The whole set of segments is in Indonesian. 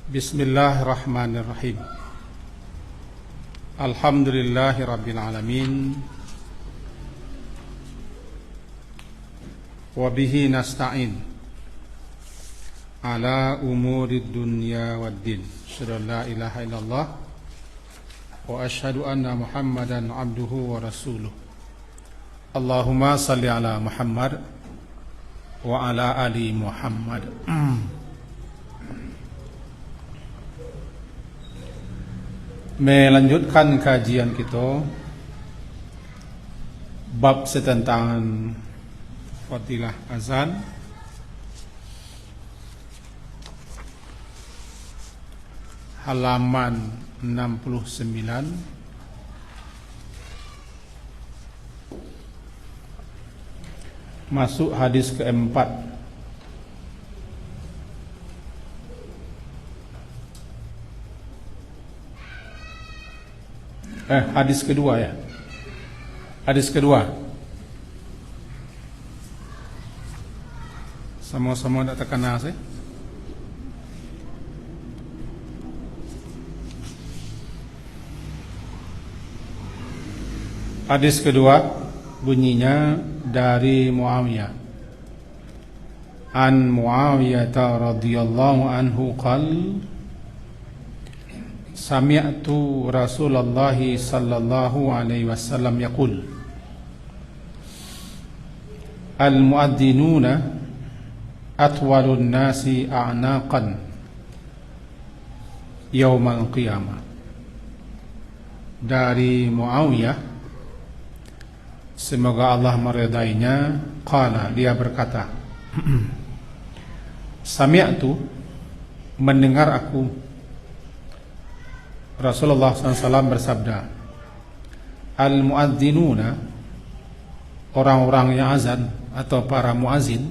Bismillahirrahmanirrahim. Alhamdulillahi rabbil alamin. Wa bihi nasta'in ala umurid dunya waddin. Asyhadu an la ilaha illallah wa asyhadu anna Muhammadan abduhu wa rasuluh. Allahumma salli ala Muhammad wa ala ali Muhammad. Melanjutkan kajian kita bab tentang fadilah azan. Halaman 69. Masuk hadis keempat. Hadis kedua ya. Hadis kedua. Sama-sama tak terkenal sih. Hadis kedua bunyinya dari Muawiyah. An Muawiyah radhiyallahu anhu qala Sami'tu Rasulullah sallallahu alaihi wasallam yaqul Al-mu'adhdhinuna atwalun nasi a'naqan yaumal qiyamah. Dari Muawiyah, semoga Allah meridainya, qala, dia berkata, Sami'tu, mendengar aku, Rasulullah SAW bersabda, Al-mu'adhdhinuna, orang-orang yang azan atau para muazin,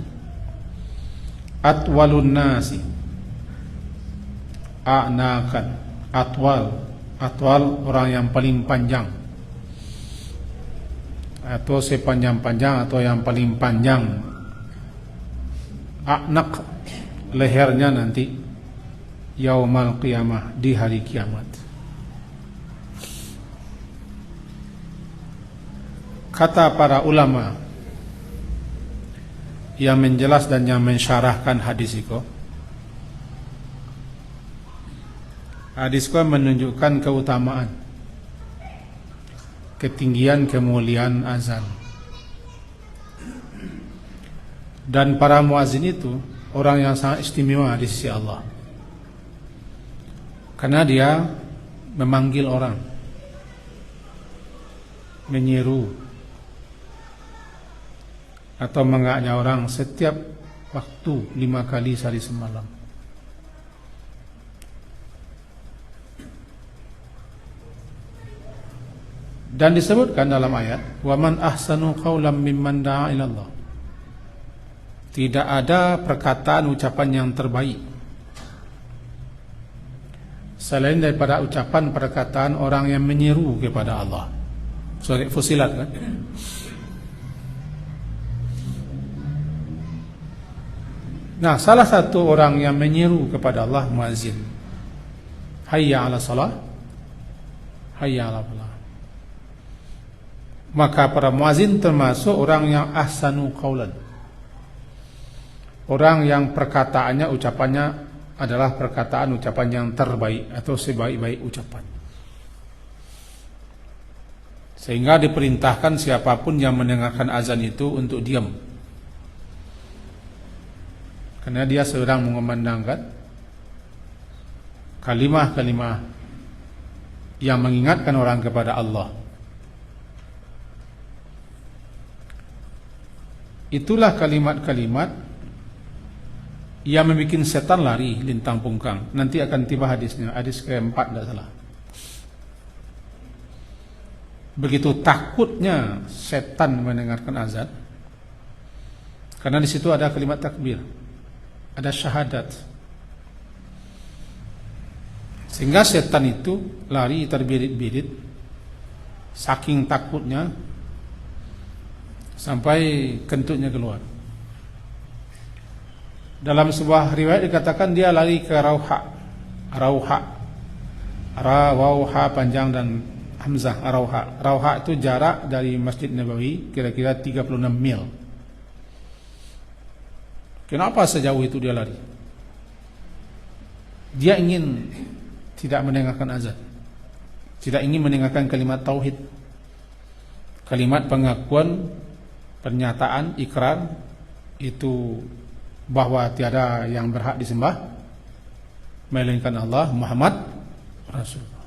atwalun nasi, a'nakan, atwal orang yang paling panjang, atau sepanjang-panjang atau yang paling panjang. A'naq, lehernya nanti yaumal qiyamah, di hari kiamat. Kata para ulama yang menjelas dan yang mensyarahkan hadis itu, menunjukkan keutamaan, ketinggian, kemuliaan azan. Dan para muazin itu orang yang sangat istimewa di sisi Allah, karena dia memanggil orang, menyeru atau mengajaknya orang setiap waktu 5 kali sehari semalam. Dan disebutkan dalam ayat, wa man ahsanu qawlan mimman da'a ila Allah. Tidak ada perkataan ucapan yang terbaik selain daripada ucapan perkataan orang yang menyeru kepada Allah. Surah Fussilat kan? Nah, salah satu orang yang menyeru kepada Allah muazin. Hayya 'ala shalah, hayya 'ala falah. Maka para muazin termasuk orang yang ahsanu qaulan. Orang yang perkataannya, ucapannya adalah perkataan ucapan yang terbaik atau sebaik-baik ucapan. Sehingga diperintahkan siapapun yang mendengarkan azan itu untuk diam. Karena dia sedang mengumandangkan kalimah-kalimah yang mengingatkan orang kepada Allah. Itulah kalimat-kalimat yang membuat setan lari lintang pungkang. Nanti akan tiba hadisnya, hadis keempat tidak salah. Begitu takutnya setan mendengarkan azan, karena di situ ada kalimat takbir, ada syahadat, sehingga setan itu lari terbirit-birit saking takutnya sampai kentutnya keluar. Dalam sebuah riwayat dikatakan dia lari ke Rauha, Rauha. Rawauha panjang dan hamzah Rauha. Rauha itu jarak dari Masjid Nabawi kira-kira 36 mil. Kenapa sejauh itu dia lari? Dia ingin tidak mendengarkan azan. Tidak ingin mendengarkan kalimat tauhid. Kalimat pengakuan, pernyataan, ikrar itu bahwa tiada yang berhak disembah melainkan Allah, Muhammad Rasulullah.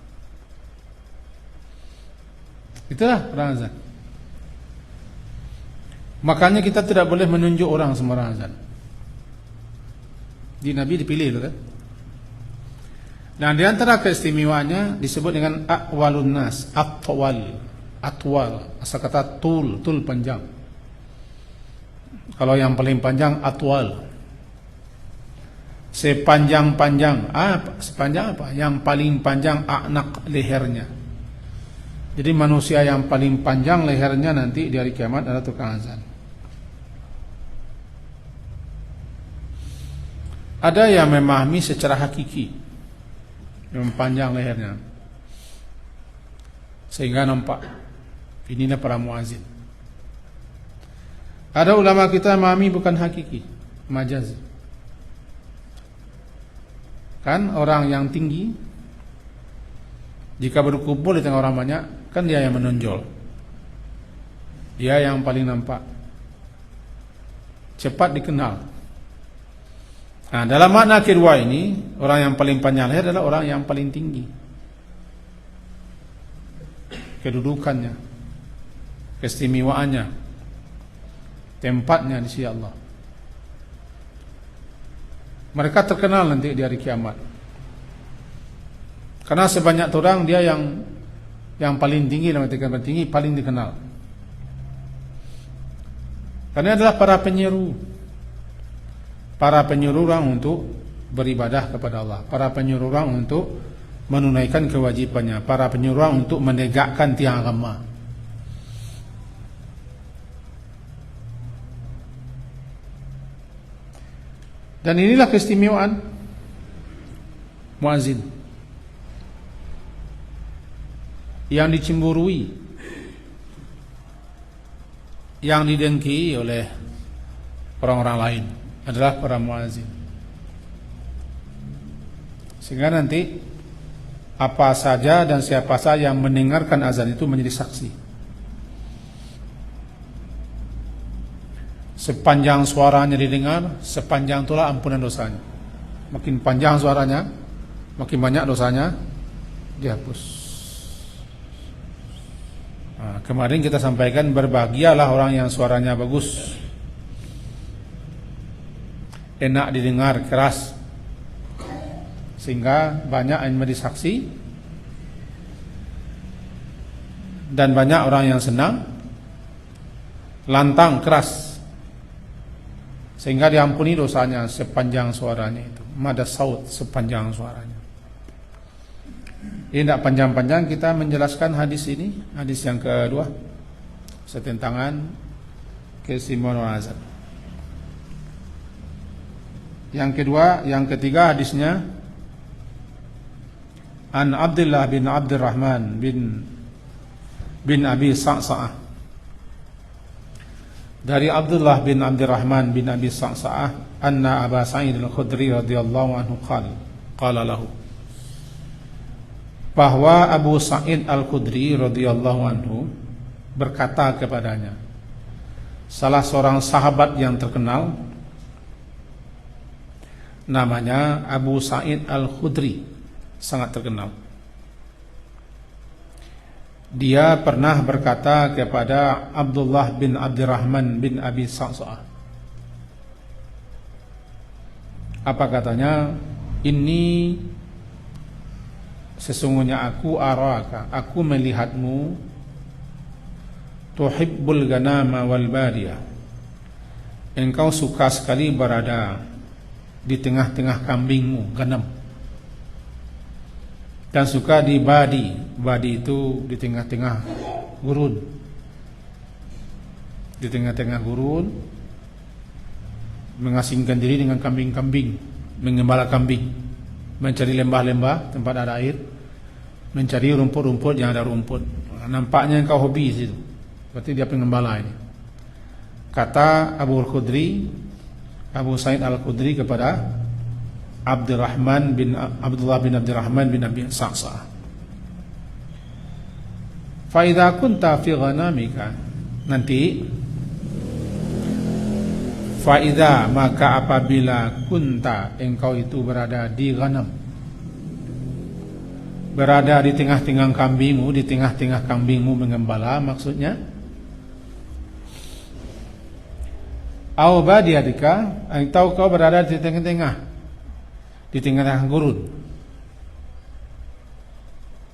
Itulah perang azan. Makanya kita tidak boleh menunjuk orang sembarang azan. Di Nabi dipilih itu kan. Dan di antara keistimewaannya disebut dengan aqwalun nas, atwal, asal kata tul panjang. Kalau yang paling panjang atwal. Sepanjang apa? Yang paling panjang a'naq, lehernya. Jadi manusia yang paling panjang lehernya nanti di hari kiamat adalah tukang azan. Ada yang memahami secara hakiki, yang panjang lehernya, sehingga nampak inilah para muazin. Ada ulama kita memahami bukan hakiki, majazi. Kan orang yang tinggi jika berkumpul di tengah orang banyak, kan dia yang menonjol, dia yang paling nampak, cepat dikenal. Nah, dalam makna kedua ini, orang yang paling panjang leher adalah orang yang paling tinggi kedudukannya, keistimewaannya, tempatnya di sisi Allah. Mereka terkenal nanti di hari kiamat. Karena sebanyak orang dia yang paling tinggi, dalam arti paling tinggi, paling dikenal. Karena adalah para penyeru orang untuk beribadah kepada Allah, para penyuruh orang untuk menunaikan kewajibannya, para penyuruh orang untuk menegakkan tiang agama. Dan inilah keistimewaan muazin yang dicemburui, yang didengki oleh orang-orang lain adalah para muazin. Sehingga nanti apa saja dan siapa saja yang mendengarkan azan itu menjadi saksi. Sepanjang suaranya didengar, sepanjang itulah ampunan dosanya. Makin panjang suaranya, makin banyak dosanya dihapus. Nah, kemarin kita sampaikan berbahagialah orang yang suaranya bagus, enak didengar, keras, sehingga banyak yang menjadi saksi dan banyak orang yang senang, lantang, keras, sehingga diampuni dosanya sepanjang suaranya itu. Mada saut, sepanjang suaranya. Ini tidak panjang-panjang kita menjelaskan hadis ini. Hadis yang kedua, setentangan keistimewaan azan. Yang ketiga hadisnya, an Abdullah bin Abdurrahman bin Abi Sa'sa'ah. Dari Abdullah bin Abdurrahman bin Abi Sa'sa'ah, anna Aba Sa'id al-Khudri radhiyallahu anhu qala lahu, bahwa Abu Sa'id al-Khudri radhiyallahu anhu berkata kepadanya, salah seorang sahabat yang terkenal namanya Abu Sa'id al-Khudri, sangat terkenal. Dia pernah berkata kepada Abdullah bin Abdurrahman bin Abi Sa'sa'ah. Apa katanya? Ini sesungguhnya aku araka, aku melihatmu, tuhibbul ganama wal badiyah, engkau suka sekali berada di tengah-tengah kambingmu, ganam, dan suka di badi. Badi itu di tengah-tengah gurun. Di tengah-tengah gurun, mengasingkan diri dengan kambing-kambing, mengembala kambing. mencari lembah-lembah tempat ada air, mencari rumput-rumput yang ada rumput. Nampaknya engkau hobi situ. Berarti dia pengembala ini. Kata Abu Sa'id Al-Khudri kepada Abdullah bin Abdurrahman bin Abi Sa'sa'ah. Fa idza kunta fi ghanamika, nanti fa idza, maka apabila kunta, engkau itu berada di ghanam, berada di tengah-tengah kambingmu, di tengah-tengah kambingmu mengembala maksudnya. Au badiyadika, atau kau berada di tengah-tengah gurun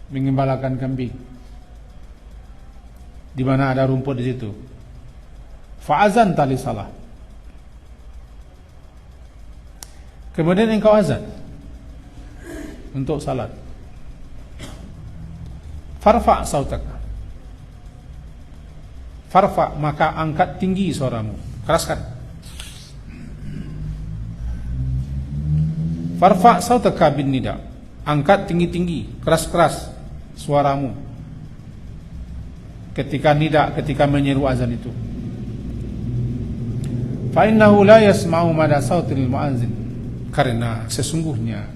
mengembalakan kambing di mana ada rumput di situ. Fa'azan tali salah, kemudian engkau azan untuk salat. Farfa sautaka, farfa, maka angkat tinggi suaramu, keraskan. Farfa sautaka bin nida, angkat tinggi-tinggi, keras-keras suaramu ketika nida, ketika menyeru azan itu. Fa innahu la yasma'u mada sautil mu'azzin, karena sesungguhnya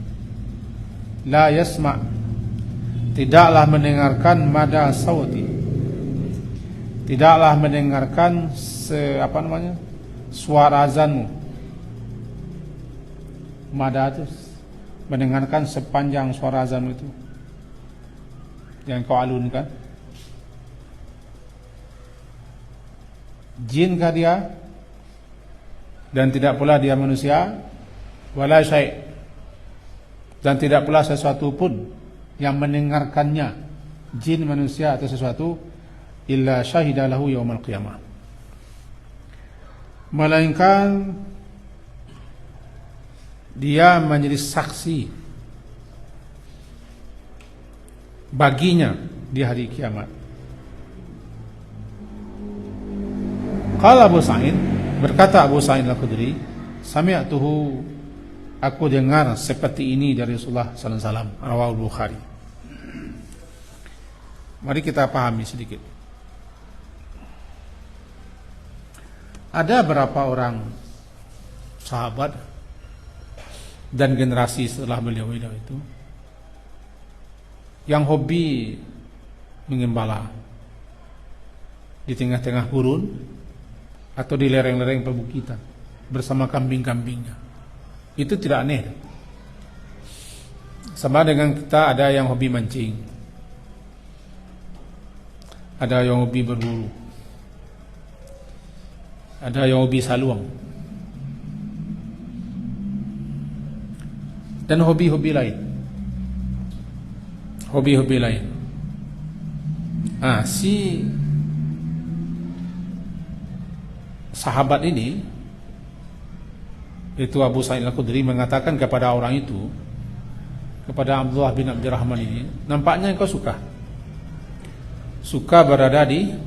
la yasma', tidaklah mendengarkan mada sauti, tidaklah mendengarkan suara azanmu. Mada itu mendengarkan sepanjang suara azan itu yang kau alunkan. Jinkah dia? Dan tidak pula dia manusia. Wala syai', dan tidak pula sesuatu pun yang mendengarkannya, jin, manusia atau sesuatu, illa syahida lahu yaumal qiyamah, melainkan dia menjadi saksi baginya di hari kiamat. Qala Abu Sa'id, berkata Abu Sa'id Al-Khudri, sami'tuhu, aku dengar seperti ini dari Rasulullah sallallahu alaihi wasallam, rawahul Bukhari. Mari kita pahami sedikit. Ada berapa orang sahabat dan generasi setelah beliau itu yang hobi mengembala di tengah-tengah gurun atau di lereng-lereng perbukitan bersama kambing-kambingnya. Itu tidak aneh. Sama dengan kita, ada yang hobi mancing, ada yang hobi berburu, ada yang hobi saluang, dan hobi-hobi lain. Si sahabat ini, itu Abu Sa'id Al-Khudri, mengatakan kepada orang itu, kepada Abdullah bin Abdurrahman ini, nampaknya engkau suka berada di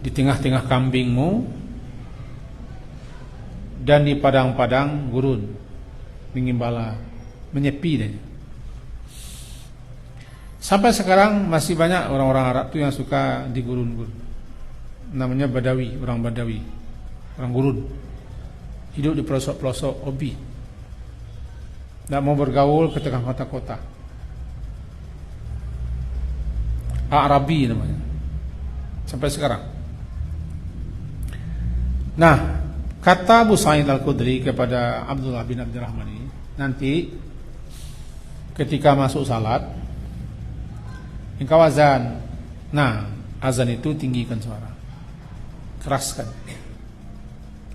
tengah-tengah kambingmu dan di padang-padang gurun, mengembala, menyepi dan sampai sekarang masih banyak orang-orang Arab itu yang suka di gurun-gurun. Namanya Badawi, orang gurun, hidup di pelosok-pelosok, hobi, tidak mau bergaul ke tengah kota-kota. Arabi namanya, sampai sekarang. Nah, kata Abu Sa'id Al-Khudri kepada Abdullah bin Abdurrahman ini, nanti ketika masuk salat, engkau azan. Nah, azan itu tinggikan suara, keraskan,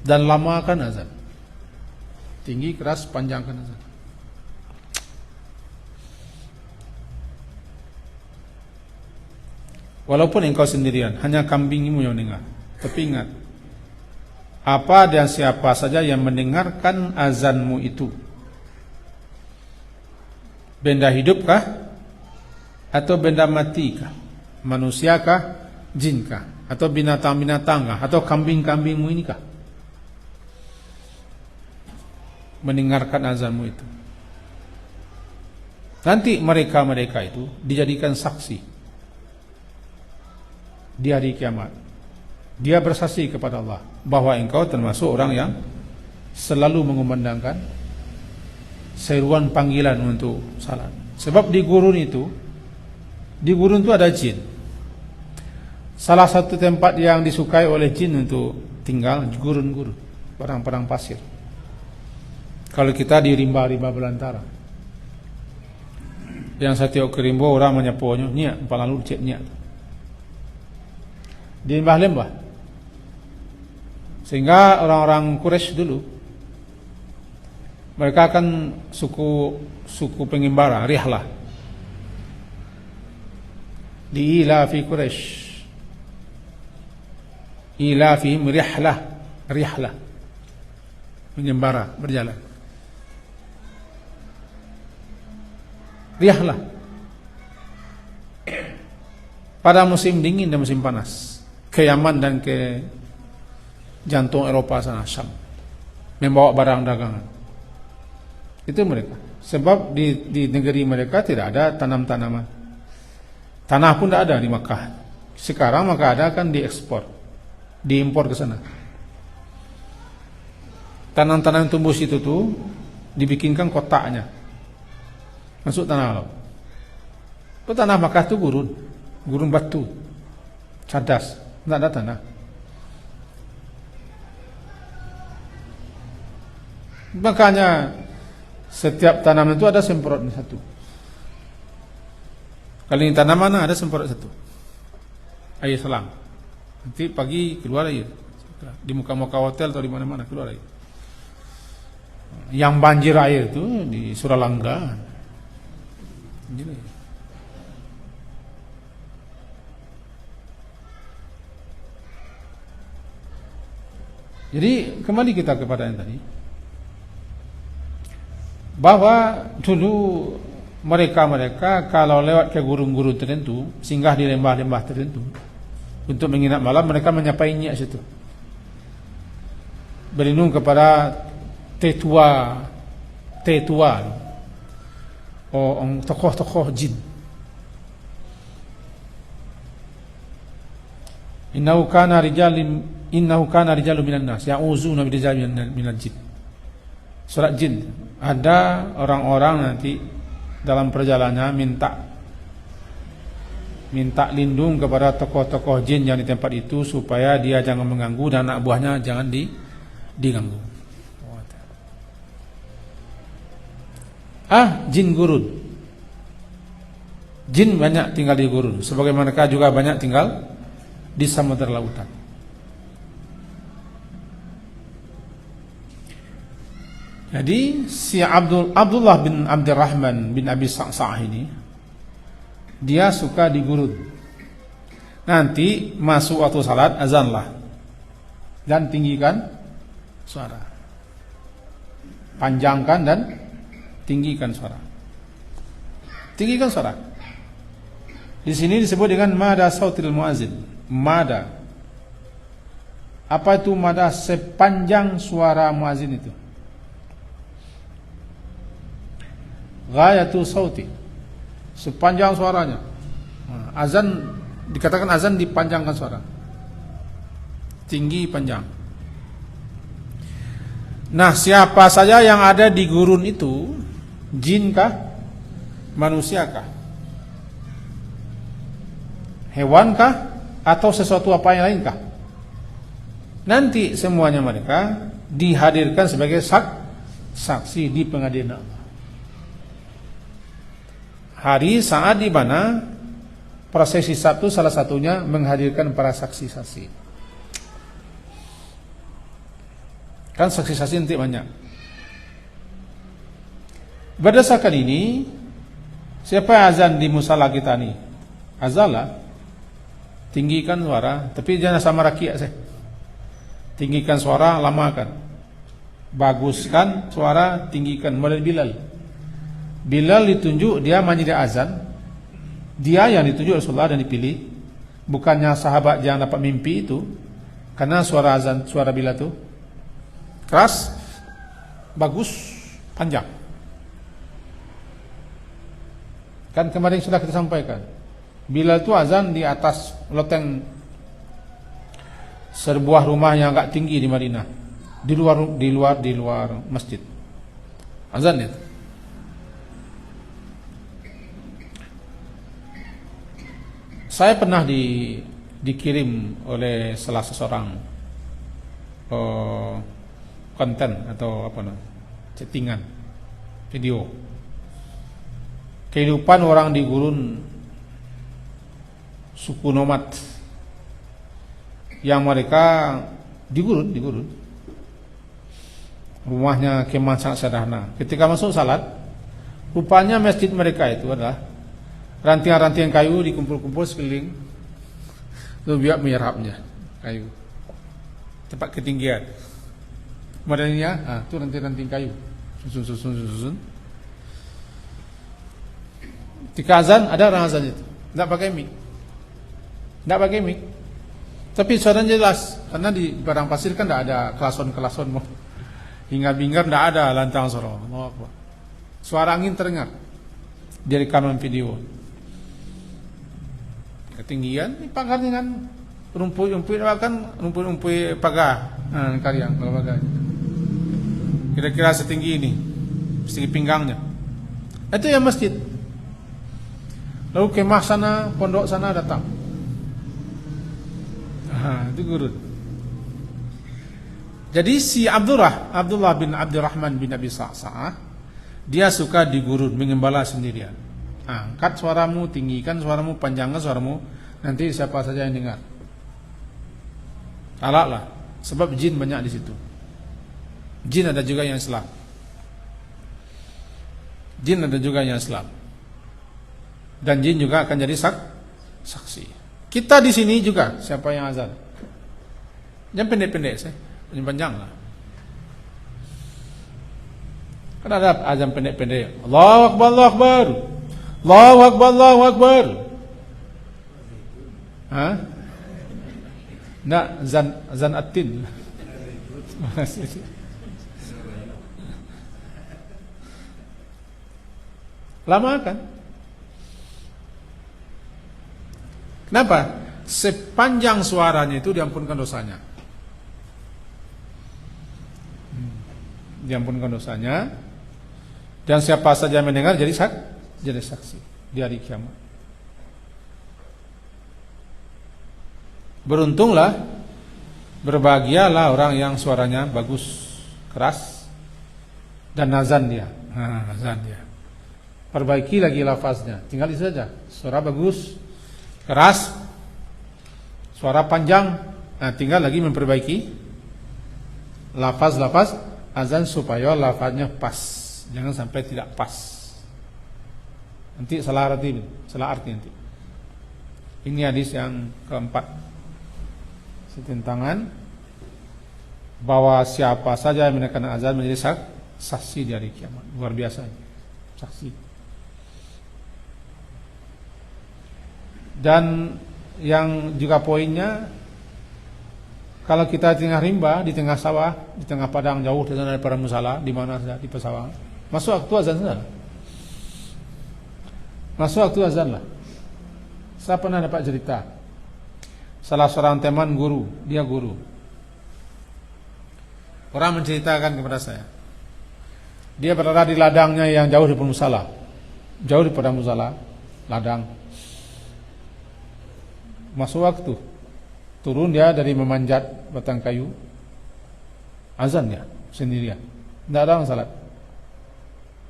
dan lamakan azan. Tinggi, keras, panjangkan azan. Walaupun engkau sendirian, hanya kambingmu yang dengar. Tapi ingat, apa dan siapa saja yang mendengarkan azanmu itu, benda hidupkah atau benda matikah, manusiakah, jinkah, atau binatang-binatangkah, atau kambing-kambingmu inikah, mendengarkan azanmu itu, Nanti mereka itu dijadikan saksi di hari kiamat. Dia bersaksi kepada Allah bahwa engkau termasuk orang yang selalu mengumandangkan seruan panggilan untuk salat. Sebab di gurun itu ada jin. Salah satu tempat yang disukai oleh jin untuk tinggal gurun-gurun, padang-padang pasir. Kalau kita di rimba-rimba belantara, yang saya tengok ke rimba orang menyapuanya, niat, lalu cek niat. Di lembah-lembah. Sehingga orang-orang Quraisy dulu mereka akan suku pengembara, rihlah. Di ilafi Quraisy. Ilafihim rihlah. Pengembara berjalan. Rihlah. Pada musim dingin dan musim panas, ke Yaman dan ke jantung Eropa sana, Syam, membawa barang dagangan. Itu mereka. Sebab di negeri mereka tidak ada tanam-tanaman. Tanah pun tidak ada di Makkah. Sekarang maka ada kan diekspor, diimpor ke sana. Tanam-tanam tumbuh situ tuh dibikinkan kotaknya, masuk tanah laut. Itu tanah Makkah itu gurun batu, cadas, tidak ada tanah. Makanya setiap tanaman itu ada semprotnya satu. Kalau ini tanaman ada semprot satu, air selang. Nanti pagi keluar air di muka-muka hotel atau di mana-mana keluar air. Yang banjir air itu di Suralangga. Jadi kembali kita kepada yang tadi, bahwa dulu mereka kalau lewat ke gurun-gurun tertentu, singgah di lembah-lembah tertentu untuk menginap malam, mereka menyapai nyiak situ, berlindung kepada tetua, tokoh-tokoh jin. Innahu kana rijalun minan nas ya'uzuna birijalin minal jin. Surat jin, ada orang-orang nanti dalam perjalanan minta lindung kepada tokoh-tokoh jin yang di tempat itu supaya dia jangan mengganggu dan anak buahnya jangan diganggu. Jin gurun. Jin banyak tinggal di gurun, sebagaimana mereka juga banyak tinggal di samudera lautan. Jadi si Abdullah bin Abdurrahman bin Abi Sa'sa'ah ini, dia suka di gurun. Nanti masuk waktu salat, azanlah, dan tinggikan suara, panjangkan dan tinggikan suara. Tinggikan suara. Di sini disebut dengan mada sautil muazin. Mada. Apa itu mada? Sepanjang suara muazin itu. Ghayatu sauti, sepanjang suaranya. Azan, dikatakan azan dipanjangkan suara, tinggi panjang. Nah, siapa saja yang ada di gurun itu, jinkah, manusiakah, hewankah, atau sesuatu apa yang lainkah, nanti semuanya mereka dihadirkan sebagai saksi di pengadilan Allah. Hari saat di mana proses hisab itu salah satunya menghadirkan para saksi-saksi. Kan saksi-saksi nanti banyak. Berdasarkan ini, siapa yang azan di musala kita nih? Azanlah, tinggikan suara, tapi jangan sama rakyat saya. Tinggikan suara, lamakan. Baguskan suara, tinggikan. Model Bilal ditunjuk, dia menjadi azan. Dia yang ditunjuk Rasulullah dan dipilih, bukannya sahabat yang dapat mimpi itu. Karena suara azan, suara Bilal itu keras, bagus, panjang. Kan kemarin sudah kita sampaikan, Bilal itu azan di atas loteng sebuah rumah yang agak tinggi di Madinah, di luar masjid. Azan itu. Saya pernah dikirim oleh salah seorang konten atau chattingan video kehidupan orang di gurun suku nomad yang mereka di gurun rumahnya kemah sangat sederhana. Ketika masuk salat, rupanya masjid mereka itu adalah ranting-ranting kayu dikumpul-kumpul sekeliling, lalu biar menyerapnya kayu tempat ketinggian. Modelnya, itu ranting-ranting kayu susun. Ketika azan, ada orang azan itu tidak pakai mic, tapi suaranya jelas karena di padang pasir kan tidak ada kelason hingar-bingar, tidak ada lantang suara. Suara angin terdengar di rekaman video. Ketinggian ini pagarnya kan rumput pagar karyang pagar. Kira-kira setinggi ini, setinggi pinggangnya. Itu yang masjid. Lalu kemah sana, pondok sana datang. Itu gurun. Jadi si Abdullah bin Abdurrahman bin Abi Sa'sa'ah, dia suka di gurun, mengembala sendirian. Angkat suaramu, tinggikan suaramu, panjangkan suaramu, nanti siapa saja yang dengar. Talaklah, sebab jin banyak di situ. Jin ada juga yang Islam. Dan jin juga akan jadi saksi. Kita di sini juga siapa yang azan? Jangan pendek-pendek, yang panjang lah. Kan ada azan pendek-pendek. Allahu Akbar, Allahu Akbar. Allahu Akbar, Allahu Akbar. Nak zan atin. Lama kan? Kenapa? Sepanjang suaranya itu diampunkan dosanya. Diampunkan dosanya. Dan siapa saja mendengar jadi saksi di hari kiamat. Beruntunglah, berbahagialah orang yang suaranya bagus, keras, dan azan dia. Perbaiki lagi lafaznya. Tinggal itu saja. Suara bagus, keras, suara panjang. Tinggal lagi memperbaiki lafaz azan supaya lafaznya pas. Jangan sampai tidak pas. Nanti salah arti nanti. Ini hadis yang keempat. Setentangan bahwa siapa saja yang menekan azan menjadi saksi di hari kiamat. Luar biasa. Saksi. Dan yang juga poinnya, kalau kita di tengah rimba, di tengah sawah, di tengah padang jauh dari para musala, di mana saja di pesawahan, masuk waktu azan saja. Masuk waktu azan lah. Saya pernah dapat cerita, salah seorang teman guru, dia guru. Orang menceritakan kepada saya, dia berada di ladangnya yang jauh di musala, jauh di padang musala, ladang. Masuk waktu, turun dia dari memanjat batang kayu, azan dia sendirian, tidak ada orang salat.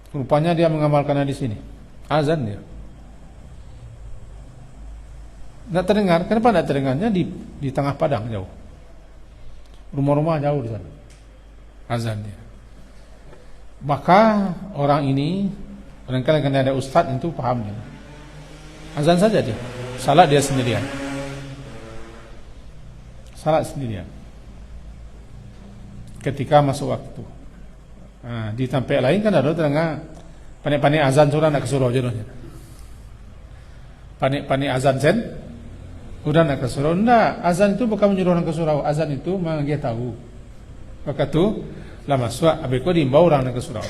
Rupanya dia mengamalkannya di sini, azan dia. Tidak terdengar, kenapa tidak terdengarnya di tengah padang jauh, rumah-rumah jauh di sana, azan dia. Maka orang ini, barangkali karena ada ustadz itu pahamnya, azan saja dia, salat dia sendirian. Salat sendirian ketika masuk waktu. Di tempat lain kan ada tengah panik-panik azan sudah nak kesuruh jodohnya. Panik-panik azan sen udah nak kesuruh. Enggak, azan itu bukan menyuruh nak kesuruh. Azan itu mengagia tahu. Maka tu lah masuk abeko diimbau orang nak kesuruh.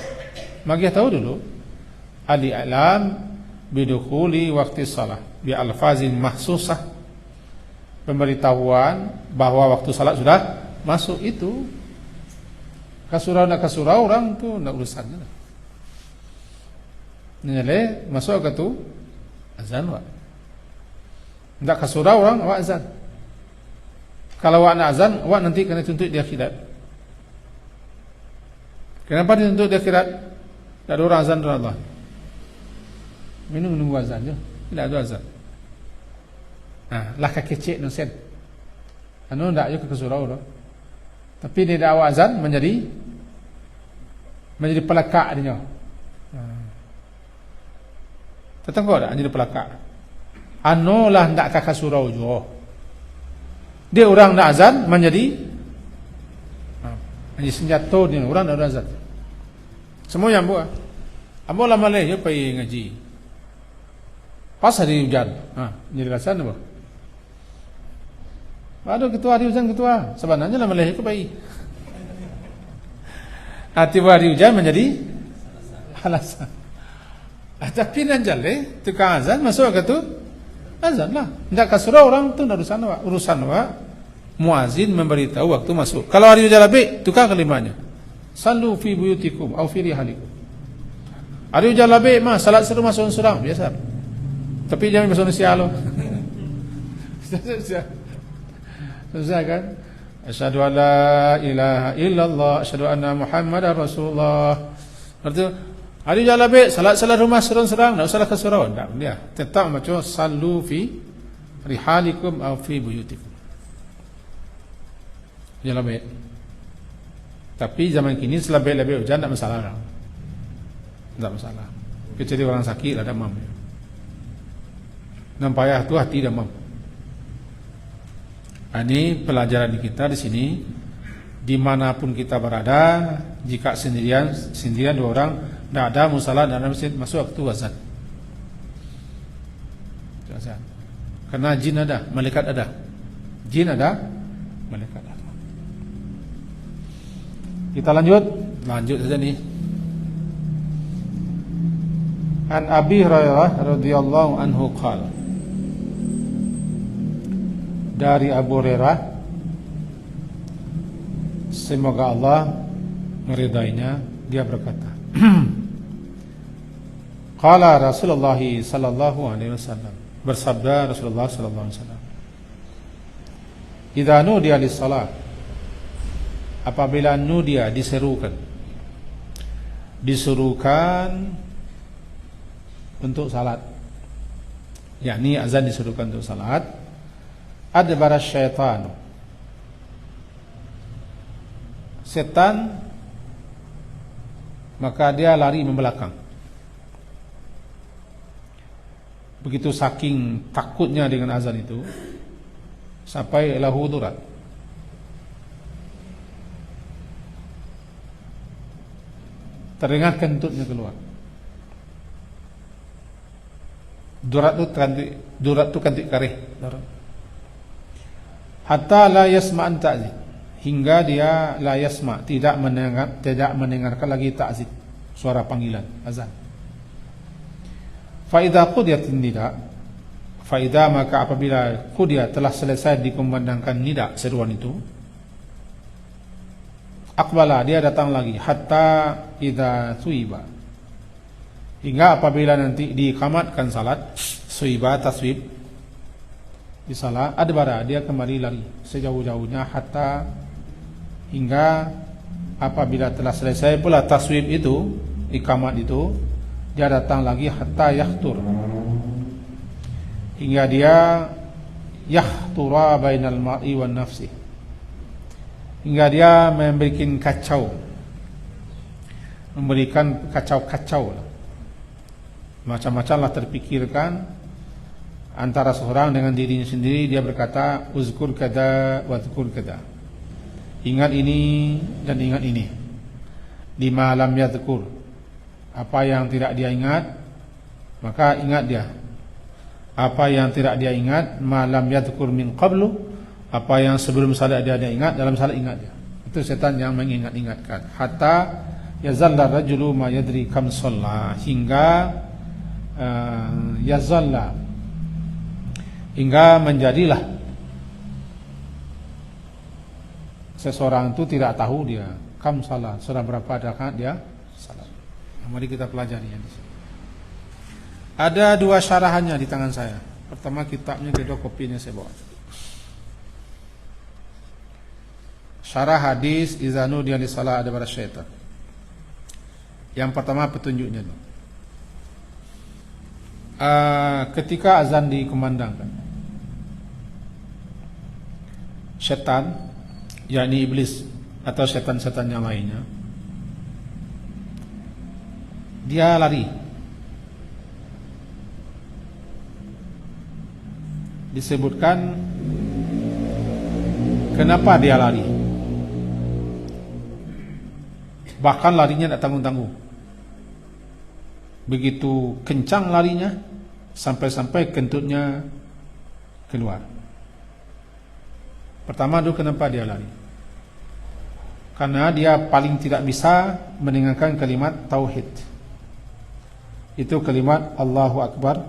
Mengagia tahu dulu. Ali alam bidukhuli waktu salat bi alfazin mahsusah, pemberitahuan bahwa waktu salat sudah masuk. Itu kasurau nak kasurau orang tu nak urusannya. Nyale masuk ke tu azan wa. Ndak kasurau orang awak azan. Kalau awak nak azan, awak nanti kena tuntut di akhirat. Kenapa dituntut di akhirat? Tak ada orang azan dari Allah. Minum nunggu azan je. Tidak ada azan. Lah kecil nusen. Anu ndak je ke surau dah. Tapi dia dak awak azan menjadi pelakak dia. Tetengok dak jadi pelakak. Anu lah ndak kakak surau jo. Dia orang nak azan menjadi senjata dia orang nak azan. Semua yang buat. Ambo lah malai je pergi ngaji. Pas hari hujan. Jadi azan apa? Aduh ketua hari hujan ketua. Sebenarnya lah malai ke pergi. Tiba hari hujan menjadi alasan. Tapi nan jale tukang azan masuk ke tu azan lah. Tidak kasura orang tu urusan wa muazin memberitahu waktu masuk. Kalau hari hujan lebih, tukar kelimanya. Sallu fi buyutikum au fi rihalikum. Hari hujan lebih mah salat seru masuk surang biasa. Tapi jangan masuk sialo. Susah kan? Asyhadu an la ilaha illallah, asyhadu anna Muhammadar Rasulullah. Artinya hari hujan lebih salat rumah serang-serang, enggak usah ke surau, enggak dia. Tetap macam sallu fi rihalikum au fi buyutikum. Ya lebih. Tapi zaman kini selebih-lebih hujan tidak masalah. Tidak masalah. Kecuali orang sakit ada demam. Nampayah tu hati demam. Ini pelajaran kita di sini. Dimanapun kita berada, jika sendirian dua orang, tidak ada musalah dalam masjid, masuk waktu azan. Karena jin ada, malaikat ada. Jin ada, malaikat ada. Kita lanjut saja nih. An Abi Hurairah radhiyallahu anhu qala. Dari Abu Hurairah, semoga Allah meridainya, dia berkata, qala Rasulullah sallallahu alaihi wasallam, bersabda Rasulullah sallallahu alaihi wasallam, idza nudiya lis-shalah, apabila nudia disuruhkan untuk salat, yakni azan disuruhkan untuk salat, adbara syaitan, setan maka dia lari membelakang. Begitu saking takutnya dengan azan itu, sampai lahu durat. Teringat kentutnya keluar. Durat tu kantik karih. Hatta la yasma'an ta'zid, hingga dia la yasma', tidak mendengarkan lagi ta'zid, suara panggilan azan. Fa idza qudiyatin nida, fa idza maka apabila qudiyat telah selesai dikumandangkan nida, seruan itu, aqbala dia datang lagi, hatta idza suiba, hingga apabila nanti diikamatkan salat, suiba taswib di salat, adbara dia kembali lari sejauh-jauhnya, hatta hingga apabila telah selesai pula taswib itu, ikamat itu, dia datang lagi hatta yahtur, hingga dia yahtura bainal mar'i wan nafsi, hingga dia memberikan kacau macam-macam lah terpikirkan antara seorang dengan dirinya sendiri. Dia berkata, uzkur kada wa uzkur kada, ingat ini dan ingat ini. Lima lam yadhkur, apa yang tidak dia ingat maka ingat dia. Apa yang tidak dia ingat, malam yadhkur min qablu, apa yang sebelum salat dia ingat, dalam salat ingat dia. Itu setan yang mengingat-ingatkan. Hatta yazalla rajulu ma yadri kam shalla, hingga yazalla, hingga menjadilah seseorang itu tidak tahu dia kam salat, sudah berapa rakaat dia salat. Mari kita pelajari yang di sini. Ada dua syarahannya di tangan saya. Pertama kitabnya, kedua kopinya saya bawa. Syarah hadis idza nudiya lis-shalah adbara syaitan. Yang pertama petunjuknya itu. Ketika azan dikumandangkan, syaitan, yakni iblis atau setan-setan yang lainnya, dia lari. Disebutkan kenapa dia lari. Bahkan larinya tidak tanggung-tanggung. Begitu kencang larinya, sampai-sampai kentutnya keluar. Pertama dulu kenapa dia lari? Karena dia paling tidak bisa mendengarkan kalimat tauhid. Itu kalimat Allahu Akbar,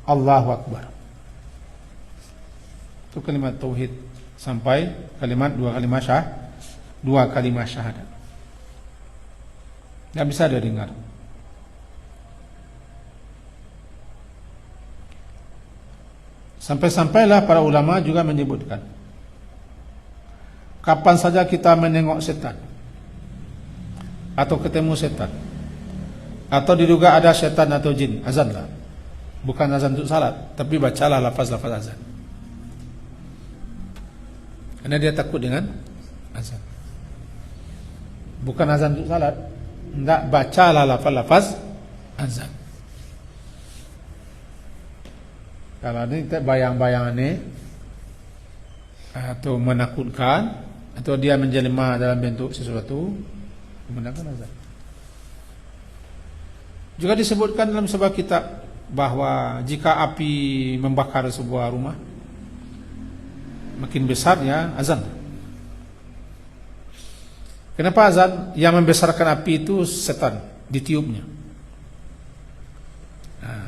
Allahu Akbar. Itu kalimat tauhid sampai kalimat dua kalimat syahadat. Tidak bisa dia dengar. Sampai-sampailah para ulama juga menyebutkan, kapan saja kita menengok setan, atau ketemu setan, atau diduga ada setan atau jin, azanlah. Bukan azan untuk salat, tapi bacalah lafaz-lafaz azan. Karena dia takut dengan azan. Bukan azan untuk salat, enggak, bacalah lafaz-lafaz azan. Kalau ini bayang-bayang ini atau menakutkan, atau dia menjelma dalam bentuk sesuatu, menggunakan azan. Juga disebutkan dalam sebuah kitab bahwa jika api membakar sebuah rumah, makin besarnya azan. Kenapa azan? Yang membesarkan api itu setan, ditiupnya.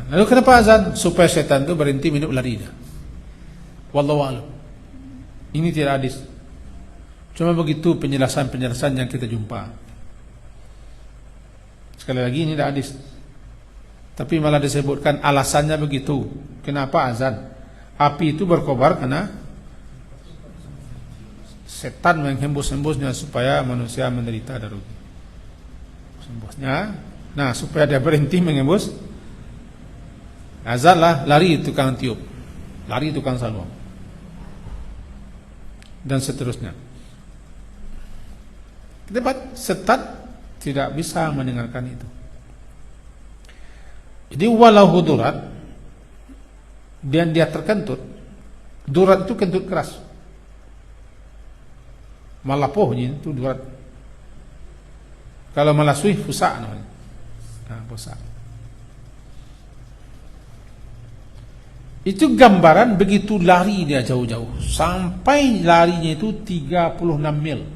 Lalu kenapa azan? Supaya setan itu berhenti minum larinya. Wallahu a'lam. Ini tidak hadis. Cuma begitu penjelasan-penjelasan yang kita jumpa. Sekali lagi ini tidak hadis. Tapi malah disebutkan alasannya begitu. Kenapa azan? Api itu berkobar karena setan menghembus-hembusnya supaya manusia menderita dan rugi. Hembusnya. Nah, supaya dia berhenti menghembus, azanlah, lari tukang tiup, lari tukang saluang, dan seterusnya. Tempat setan tidak bisa mendengarkan itu. Jadi walau durat, dan dia terkentut. Durat itu kentut keras. Malapohnya itu durat. Kalau malasui fusa namanya. Nah, fusa. Itu gambaran begitu lari dia jauh-jauh, sampai larinya itu 36 mil.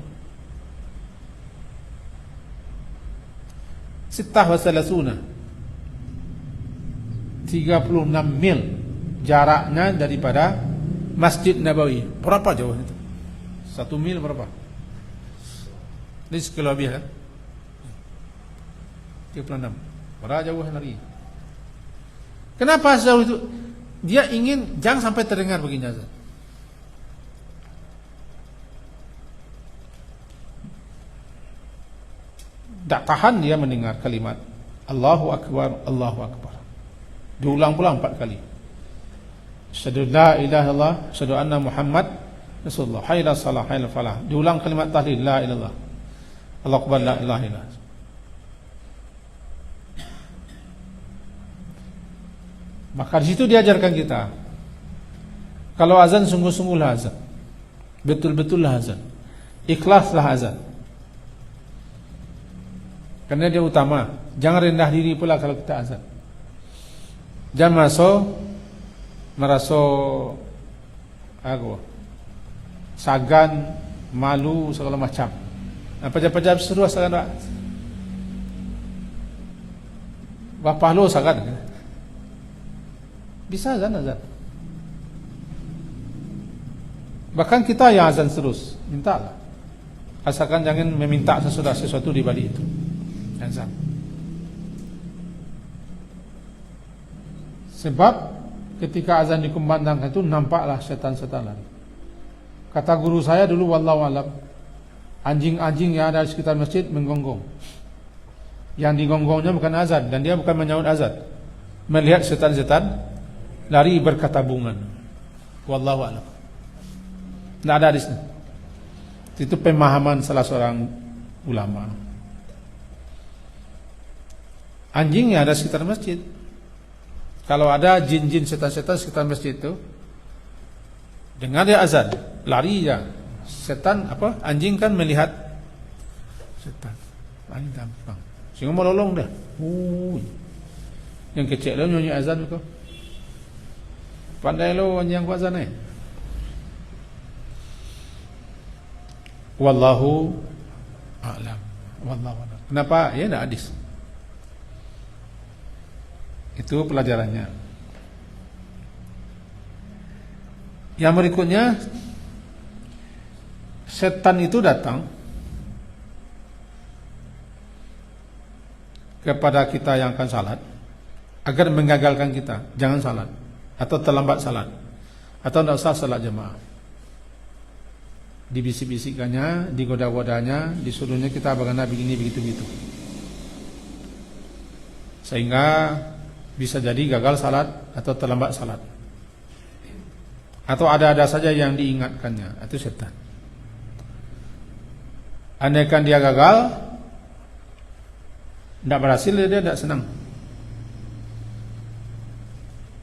Sittah wa salasuna, 36 mil jaraknya daripada Masjid Nabawi. Berapa jauh itu? 1 mil berapa? Ini sekilo lebih kan? 36. Berapa jauh lari? Kenapa sejauh itu? Dia ingin jangan sampai terdengar begini azan. Tak tahan dia mendengar kalimat Allahu Akbar, Allahu Akbar. Diulang-ulang 4 kali. Asyhadu la ilaha illallah, asyhadu anna Muhammad Rasulullah, hayya 'alas shalah, hayya 'alal falah. Diulang kalimat tahlil la ilaha illallah. Allahu Akbar, la ilaha illallah. Maka di situ diajarkan kita, kalau azan sungguh-sungguhlah azan, betul-betullah azan, ikhlaslah azan, karena dia utama. Jangan rendah diri pula kalau kita azan. Jangan merasa sagan, malu segala macam. Apa-apa seru sagan. Bapak lo sagan. Bisa azan. Bahkan kita yang azan terus, mintalah. Asalkan jangan meminta sesuatu di balik itu. Azan. Sebab ketika azan dikumandangkan itu nampaklah setan-setan lari. Kata guru saya dulu, wallahu alam, anjing-anjing yang ada di sekitar masjid menggonggong. Yang digonggongnya bukan azan, dan dia bukan menyahut azan. Melihat setan-setan lari berkatabungan. Wallahu alam. Tidak ada di sini. Itu pemahaman salah seorang ulama. Anjing yang ada di sekitar masjid. Kalau ada jin-jin setan-setan sekitar masjid itu, dengar dia azan, lari ya. Setan apa? Anjing kan melihat setan. Lari gampang. Sehingga mau lolong dah. Yang kecil lo nyanyi azan itu. Pandai lo yang kuat azan Wallahu a'lam. Wallahu a'lam. Kenapa? Ya ada hadis. Itu pelajarannya. Yang berikutnya, setan itu datang kepada kita yang akan salat agar menggagalkan kita, jangan salat atau terlambat salat atau tidak usah salat jemaah. Dibisik-bisikkannya, digoda-godanya, disuruhnya kita bagaimana begini begitu. Sehingga bisa jadi gagal salat atau terlambat salat. Atau ada-ada saja yang diingatkannya, itu setan. Andaikan dia gagal, tidak berhasil, dia tidak senang.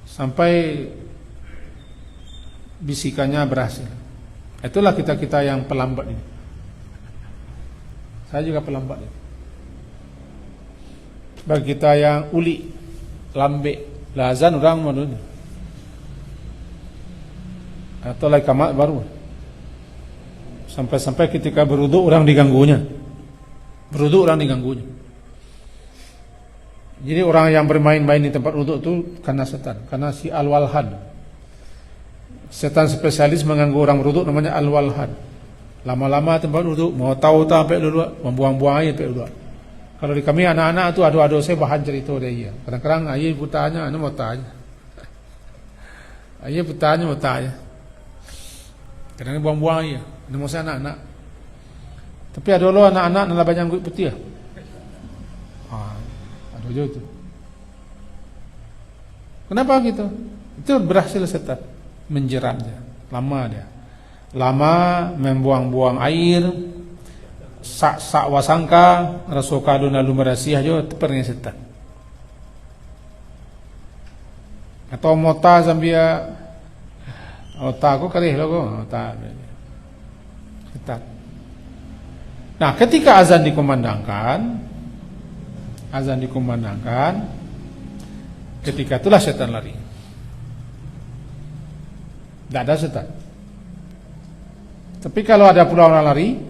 Sampai bisikannya berhasil. Itulah kita yang pelambat ini. Saya juga pelambat ini. Bagi kita yang uli, lambe, lazan orang mana? Atau lagi kamat baru. Sampai ketika beruduk orang diganggunya. Jadi orang yang bermain-main di tempat uduk itu karena setan, karena si al-walhan. Setan spesialis mengganggu orang beruduk namanya al-walhan. Lama-lama tempat uduk mau tahu sampai dulu membuang-buang air sampai dulu. Kalau di kami anak-anak tu adu-adu saya bahan cerita dia. Kadang-kadang ayah butanya anu mau tanya. Ayah butanya mau tanya. Kadang-kadang buang-buang air. Ini mau saya anak-anak. Tapi ada lo anak-anak nala banyak kulit putih. Ada juga itu. Kenapa gitu? Itu berhasil setan menjeratnya. Lama membuang-buang air. Sak wasangka rasukadun lalu merasiah jo tepernya setan. Atau mota sambia otak aku kerih logo otak setan. Nah, ketika azan dikumandangkan, ketika itulah setan lari. Tidak ada setan. Tapi kalau ada pula orang lari,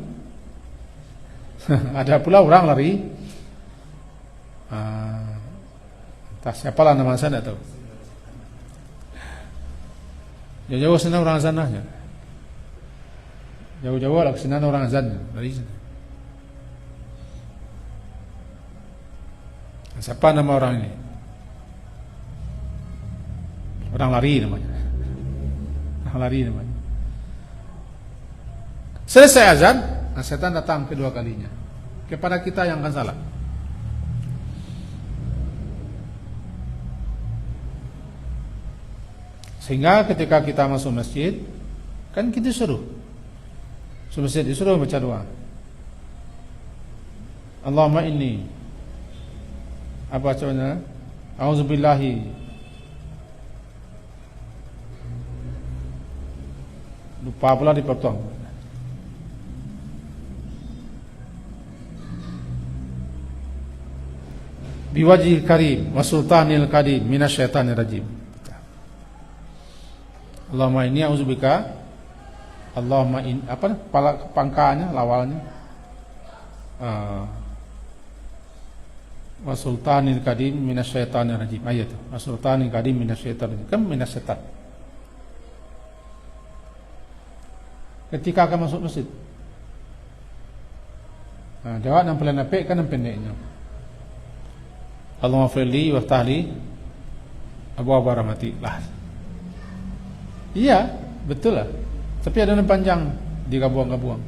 entah siapalah nama saya tidak tahu. Jauh-jauh sana orang azan aja. Jauh-jauh lah kesana orang azan dari sana. Siapa nama orang ini? Orang lari namanya. Selesai azan, setan datang kedua kalinya kepada kita yang akan salat. Sehingga ketika kita masuk masjid, kan kita disuruh baca doa. Allahumma inni apa bacanya? Auzubillahi. Lupa pula dipotong. Biwajhil karim wa sultanil qadim minasyaitonir rajim. Allahumma inni a'udzubika. Allahumma in apa pangkanya lawalnya. wa sultanil qadim minasyaitonir rajim. Ayat tu. Wa sultanil qadim minasyaitonir rajim. Kan minasyaitan. Ketika akan masuk masjid. Jawab yang paling apik kan yang pendeknya. Allahumma firli wa ftahli abwaaba rahmati. Lah. Iya, betul lah. Tapi ada yang panjang digabuang-gabuang.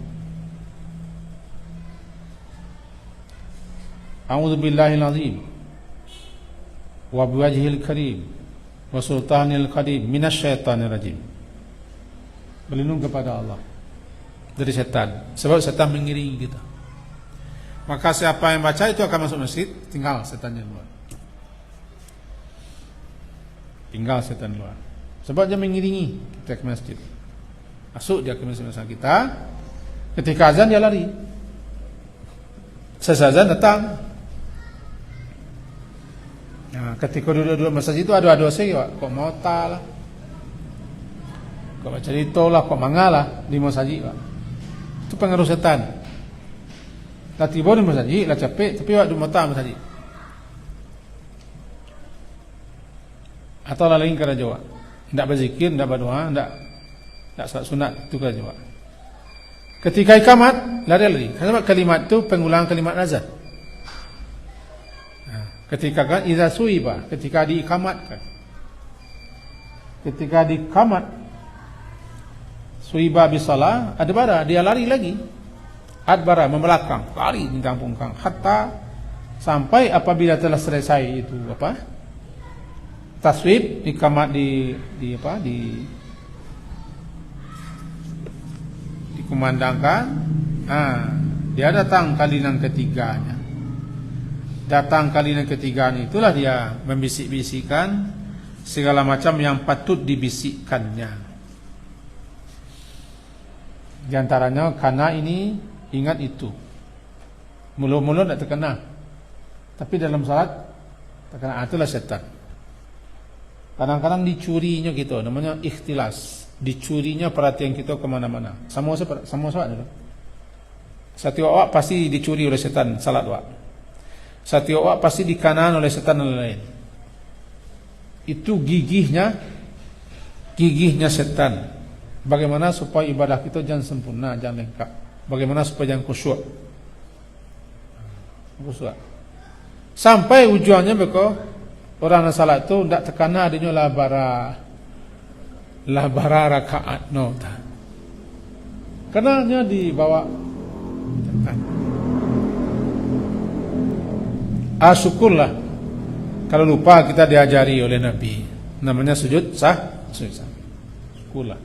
A'udzu billahil azim wa biwajhil karim wa sultanil qadim minasyaitonir rajim. Berlindung kepada Allah dari setan, sebab setan mengiringi kita. Maka siapa yang baca itu akan masuk masjid, tinggal setannya keluar. Tinggal setan keluar. Sebab dia mengiringi kita ke masjid. Masuk dia ke masjid kita. Ketika azan dia lari. Selesai azan datang. Nah, ketika duduk-duduk masjid itu adu-adu saya, kok mota lah, kok baca cerita lah, kok mangalah di masjid, Pak. Itu pengaruh setan. Lah tiba di masjid, lah capek, tapi waktu mota masjid. Atau lain kerana Jawa. Tidak berzikir, tidak berdoa, tidak salat sunat, itu kerana Jawa. Ketika ikamat, lari-lari. Sebab kalimat itu pengulangan kalimat azan. Ketika kan idza suiba, ketika diikamatkan. Ketika diikamat suiba bisalah, adbara, dia lari lagi. Adbara, membelakang, lari di kampung-kampung hatta sampai apabila telah selesai itu apa? Taswib, ikamat dikumandangkan. Dia datang kali yang ketiganya. Datang kali yang ketiganya itulah dia membisik-bisikkan segala macam yang patut dibisikkannya. Di antaranya karena ini ingat itu. Mulut-mulut tak terkena, tapi dalam salat terkena. Itulah setan. Kadang-kadang dicurinya gitu, namanya ikhtilas. Dicurinya perhatian kita kemana-mana. Sama dulu. Satu awak pasti dicuri oleh setan salat awak. Satu awak pasti dikanan oleh setan dan lain-lain. Itu gigihnya setan. Bagaimana supaya ibadah kita jangan sempurna, jangan lengkap. Bagaimana supaya jangan khusyuk. Sampai ujungnya beko orang yang salat itu tidak terkena adanya labara rakaat no. Kenanya dibawa syukurlah kalau lupa kita diajari oleh Nabi, namanya sujud sah. Syukurlah.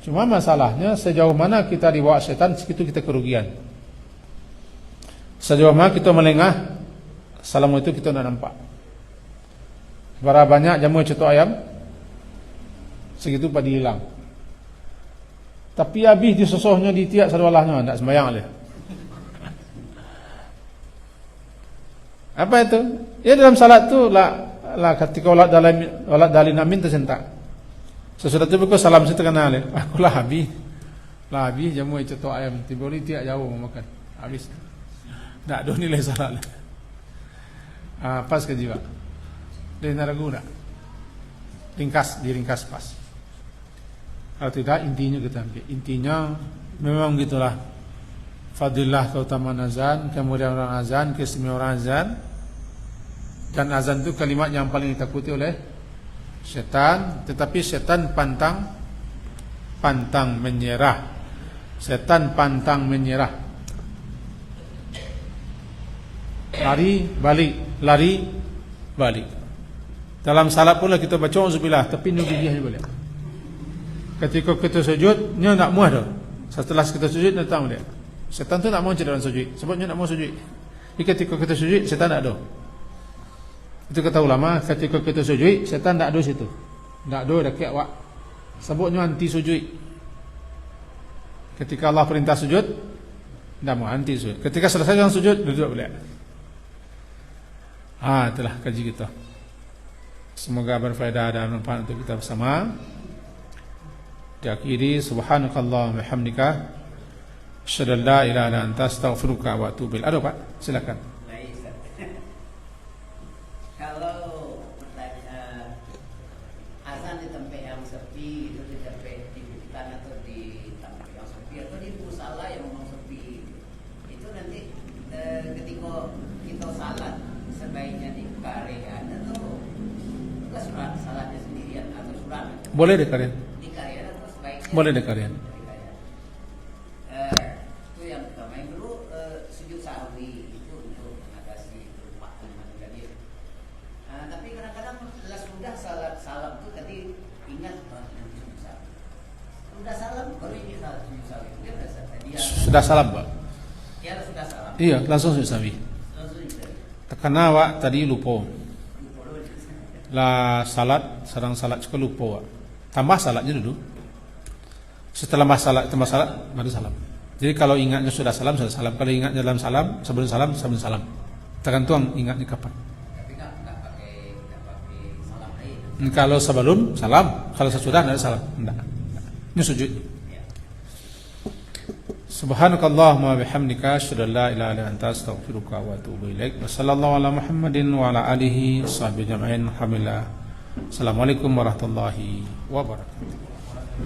Cuma masalahnya sejauh mana kita dibawa setan, segitu kita kerugian. Sejauh mana kita melengah, salam itu kita tidak nampak. Berapa banyak jamu cetok ayam, segitu padi hilang. Tapi habis disosohnya di tiak sadwalahnya, tidak sembahyang oleh. Apa itu? Ya dalam salat tu lah ketika walat dalin amin tersentak. Sesudah itu aku salam saya terkenal oleh. Aku lah habis jamu cetok ayam, tiba ni tiak jauh mau makan. Habis. Tak ada nilai salat. Pas ke jiwa. Dia nak ragu tak? Diringkas pas. Kalau tidak intinya kita ambil. Intinya memang gitulah. Fadilah keutamaan azan, kemudian orang azan, keistimewaan azan. Dan azan itu kalimat yang paling ditakuti oleh setan. Tetapi setan pantang menyerah. Setan pantang menyerah. Lari balik. Dalam salat pula kita baca auzubillah, tapi nugihnya boleh. Ketika kita sujud, dia nak muah dah. Setelah kita sujud, datang dia. Setan tu nak mau dalam sujud, sebabnya nak mau sujud. Jadi ketika kita sujud, setan tak ada. Itu kata ulama, ketika kita sujud, setan tak ada situ. Tak ada dekat awak. Sebabnya anti sujud. Ketika Allah perintah sujud, tak mau anti sujud. Ketika selesai dengan sujud, duduk balik. Itulah kaji kita. Semoga berfaedah dan manfaat untuk kita bersama. Diakhiri subhanakallah wa bihamdika asyhadu an la ilaha illa anta astaghfiruka wa atubu ilaik. Ada Pak, silakan. Baik. kalau azan di tempat yang sepi itu di tempat di bukitan atau di tempat yang sepi atau di musala yang memang sepi itu nanti ketika kita salat sebaiknya di karya atau ke surat salatnya sendirian atau surat Boleh di kalian. di karya atau sebaiknya Boleh di kalian. Itu yang pertama. Yang kedua sujud sahwi itu untuk mengatasi kelupaan tadi. Tapi kadang-kadang sudah salam tuh tadi ingat nanti sujud sahwi. Sudah salam baru ini salat sujud sahwi. Dia tadi Sudah salam, Pak. dia sudah salam. Iya, langsung sujud sahwi. Langsung itu. Karena awak tadi lupa. Lupa dulu. Lah salat, sedang salat juga lupa, Pak. Tambah salatnya dulu. Setelah masalah baru salam. Jadi kalau ingatnya sudah salam. Kalau ingatnya dalam salam, sebelum salam. Tergantung ingatnya kapan. Tapi nggak pakai salam lain. Kalau sebelum salam, kalau sesudah tidak ada salam. Enggak. Ini sujud. Ya. Subhanakallahumma bihamdika asyhadu an la ilaha illa anta astaghfiruka wa atubu ilaik. Wassallallahu ala Muhammadin wa ala alihi washabbihi ajma'in. Alhamdulillah. Assalamualaikum warahmatullahi wabarakatuh.